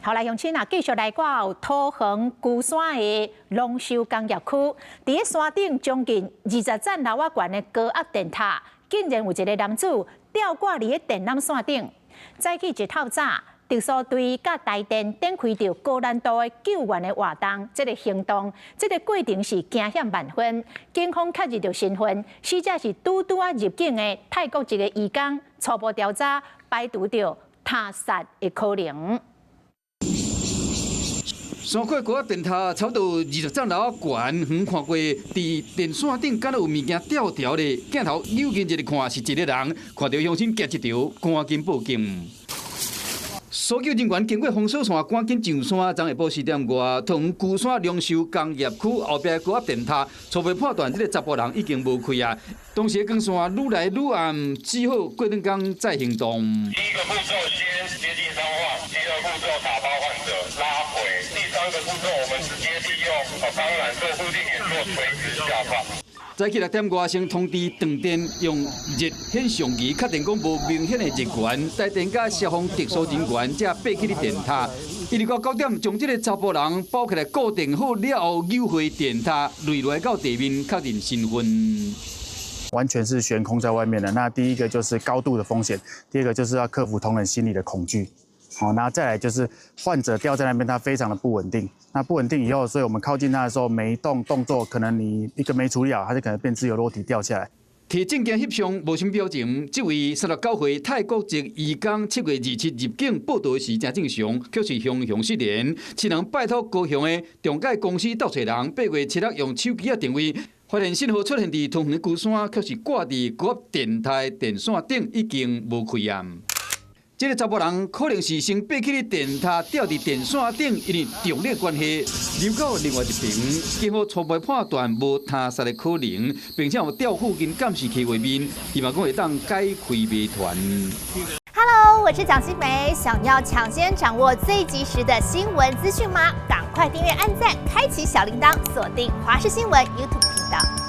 后来乡亲啊，继续来到桃园龟山的龙秀工业区，伫个山顶将近20层楼啊悬的高压电塔，竟然有一个男子吊挂伫个电缆线顶。早起日头早，特殊队甲台电展开着高难度的救援的活动，这个行动，这个过程是惊险万分。警方确认着身份，死者是拄啊入境的泰国籍的移工，初步调查排除着他杀的可能。 山块高压电塔差不多20层楼高，远看过，伫电线顶敢若有物件吊条咧。镜头扭近一个看，是一个人，看到乡亲夹一条，赶紧报警。搜救人员经过封锁线，赶紧上山。昨下晡4点外，桃园龟山龙秀工业区后壁高压电塔初步判断，这个查甫人已经无开啊。当时光线愈来愈暗，只好过两天再行动。第一个步骤先接近伤患，第二步骤打包患者拉回，第三个步骤我们直接利用钢缆做固定点做垂直下放。 早起6点外，先通知断电，用热显像仪确定讲无明显的热源，台电甲消防特殊人员才爬起电塔。一直到9点，将这个查甫人包起来固定好了后，扭回电塔，累落到地面确认身份。 完全是悬空在外面的。那第一个就是高度的风险，第二个就是要克服同仁心理的恐惧。好，那再来就是患者吊在那边，他非常的不稳定。那不稳定以后，所以我们靠近他的时候，每一动作可能你一个没处理好，他就可能变自由落体掉下来。摕证件翕相无什表情，这位39岁泰国籍移工7月27入境报道时正正常，却是雄雄失联。亲人拜托高雄的中介公司斗找人，8月7日用手机定位。 发现信号出现伫桃园龟山，却是挂伫高压电塔的电线顶，已经无开暗。这个查甫人可能是先爬起的电塔，吊伫电线顶，因为重力关系流到另外一边。经过初步判断，无他杀的可能，并且有吊附近监视器画面，希望讲会当解开谜团。 Hello， 我是蒋欣梅。想要抢先掌握最及时的新闻资讯吗？赶快订阅、按赞、开启小铃铛，锁定华视新闻 YouTube 频道。